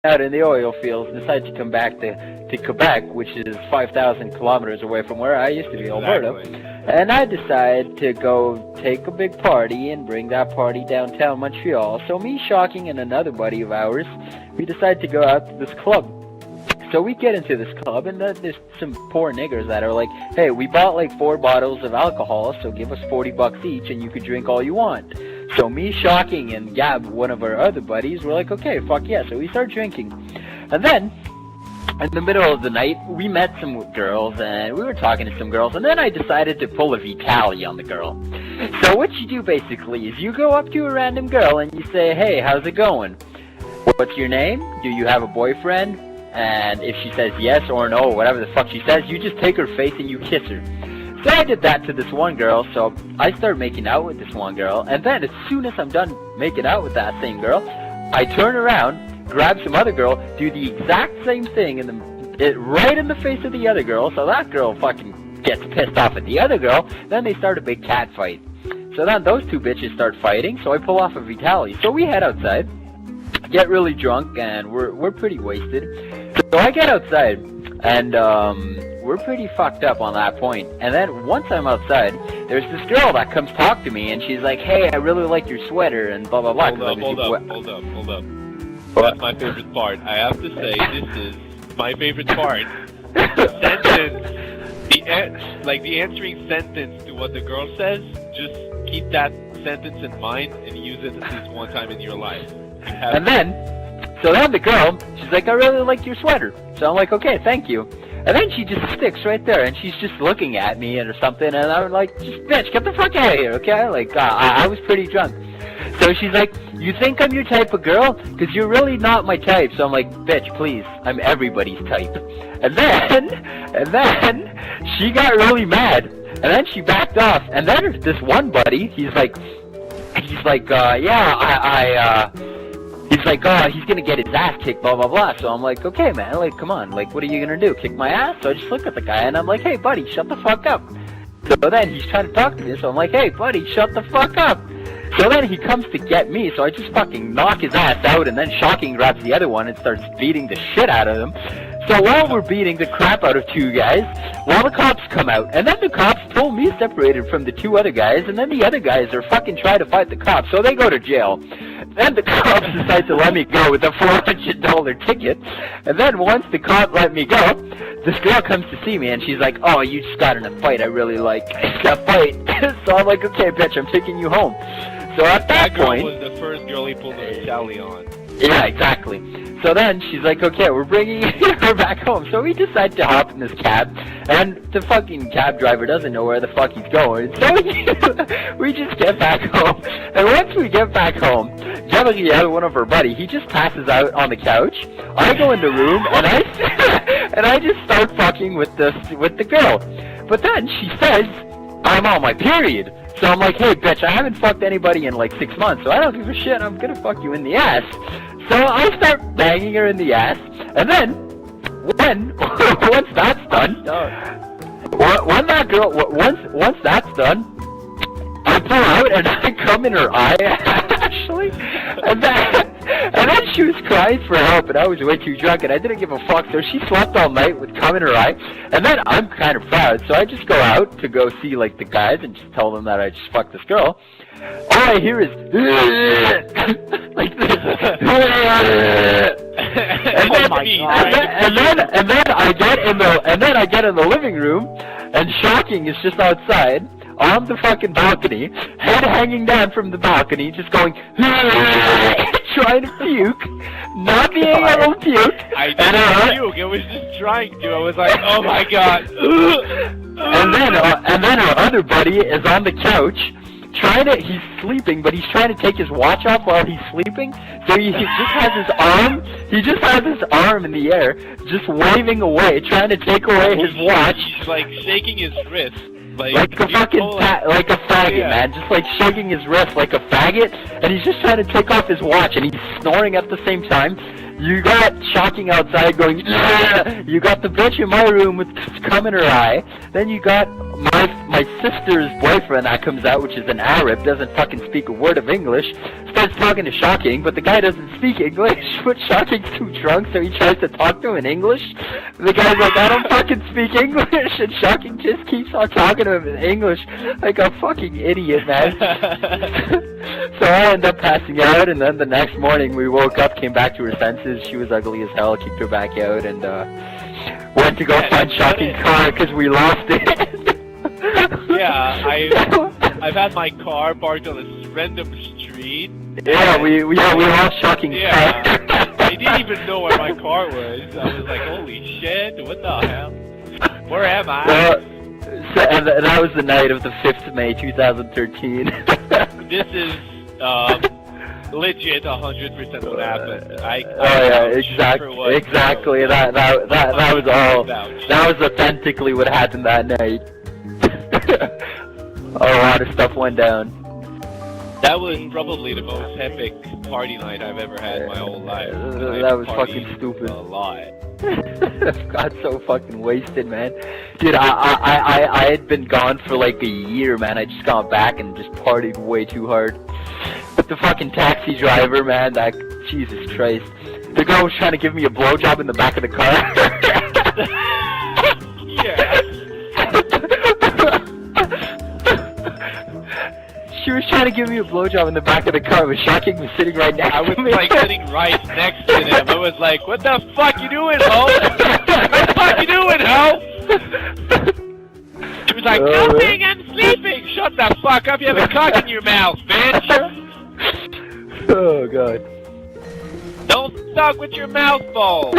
out in the oil fields, decide to come back to Quebec, which is 5,000 kilometers away from where I used to be, Alberta. And I decide to go take a big party and bring that party downtown Montreal. So me, Shocking, and another buddy of ours, we decide to go out to this club. So we get into this club, and there's some poor niggers that are like, hey, we bought like 4 bottles of alcohol, so give us $40 each, and you can drink all you want. So me, Shocking, and Gab, one of our other buddies, were like, okay, fuck yeah. So we start drinking. And then, in the middle of the night, we met some girls, and we were talking to some girls, and then I decided to pull a Vitali on the girl. So what you do, basically, is you go up to a random girl, and you say, hey, how's it going? What's your name? Do you have a boyfriend? And if she says yes or no, or whatever the fuck she says, you just take her face and you kiss her. So I did that to this one girl, so I start making out with this one girl, and then as soon as I'm done making out with that same girl, I turn around, grab some other girl, do the exact same thing, right in the face of the other girl, so that girl fucking gets pissed off at the other girl, then they start a big cat fight. So then those two bitches start fighting, so I pull off a Vitali. So we head outside, get really drunk, and we're pretty wasted. So I get outside, and we're pretty fucked up on that point. And then once I'm outside, there's this girl that comes talk to me, and she's like, hey, I really like your sweater, and blah, blah, blah. Hold up. That's my favorite part. I have to say, this is my favorite part. The sentence, the answering sentence to what the girl says, just keep that sentence in mind and use it at least one time in your life. So then the girl, she's like, I really like your sweater. So I'm like, okay, thank you. And then she just sticks right there, and she's just looking at me or something, and I'm like, just, bitch, get the fuck out of here, okay? Like, I was pretty drunk. So she's like, you think I'm your type of girl? Because you're really not my type. So I'm like, bitch, please, I'm everybody's type. And then she got really mad, and then she backed off. And then this one buddy, he's like, yeah, he's like, oh, he's gonna get his ass kicked, blah, blah, blah. So I'm like, okay, man, like, come on, like, what are you gonna do, kick my ass? So I just look at the guy, and I'm like, hey, buddy, shut the fuck up. So then he's trying to talk to me, so I'm like, hey, buddy, shut the fuck up. So then he comes to get me, so I just fucking knock his ass out, and then Shocking grabs the other one and starts beating the shit out of him. So while we're beating the crap out of two guys, while the cops come out, and then the cops pull me separated from the two other guys, and then the other guys are fucking trying to fight the cops, so they go to jail. Then the cops decide to let me go with a $400 ticket, and then once the cop let me go, this girl comes to see me, and she's like, oh, you just got in a fight I really like. That fight. So I'm like, okay, bitch, I'm taking you home. So at that point... That girl was the first girl he pulled a tally on. Yeah, exactly. So then she's like, okay, we're bringing her back home. So we decide to hop in this cab, and the fucking cab driver doesn't know where the fuck he's going. So we just get back home. And once we get back home, Gabriel, one of her buddies, he just passes out on the couch. I go in the room, and I just start fucking with the girl. But then she says, I'm on my period. So I'm like, hey, bitch, I haven't fucked anybody in like 6 months, so I don't give a shit. I'm gonna fuck you in the ass. So I start banging her in the ass, and then once that's done, once that's done, I pull out and I come in her eye, actually, and then she was crying for help, and I was way too drunk, and I didn't give a fuck, so she slept all night with cum in her eye, and then I'm kind of proud, so I just go out to go see, like, the guys and just tell them that I just fucked this girl. All I hear is, like this, and then I get in the living room, and Shocking is just outside, on the fucking balcony, head hanging down from the balcony, just going, trying to puke, not being able to puke. I didn't puke, it was just trying to. I was like, oh my god. And then our other buddy is on the couch, he's sleeping, but he's trying to take his watch off while he's sleeping, so he just has his arm in the air, just waving away, trying to take away his watch. He's like shaking his wrist. Like a fucking like a faggot, yeah. Man, just like shaking his wrist like a faggot, and he's just trying to take off his watch, and he's snoring at the same time. You got Shocking outside going, you got the bitch in my room with cum in her eye, then you got my sister's boyfriend that comes out, which is an Arab, doesn't fucking speak a word of English, starts starts talking to Shocking, but the guy doesn't speak English. But Shocking's too drunk, so he tries to talk to him in English. The guy's like, I don't fucking speak English, and Shocking just keeps on talking to him in English like a fucking idiot, man. So I ended up passing out, and then the next morning we woke up, came back to her senses. She was ugly as hell, kicked her back out, and went to go find Shocking's car because we lost it. Yeah, I've had my car parked on a random street. Yeah, we lost Shocking's car. I didn't even know where my car was. I was like, holy shit, what the hell? Where am I? And that was the night of the 5th of May, 2013. This is legit 100% what happened. Exactly. That was all. That was authentically what happened that night. A lot of stuff went down. That was probably the most epic party night I've ever had in my whole life. That was fucking stupid. A lot. Got so fucking wasted, man. Dude, I had been gone for like a year, man. I just got back and just partied way too hard. But the fucking taxi driver, man, that Jesus Christ. The girl was trying to give me a blowjob in the back of the car. Yeah. She was trying to give me a blowjob in the back of the car, but Shocking was sitting right next to me. I was like sitting right next to him. I was like, what the fuck you doing, ho? What the fuck you doing, ho? She was like, nothing, I'm sleeping. Shut the fuck up, you have a cock in your mouth, bitch. Oh, God. Don't talk with your mouth full.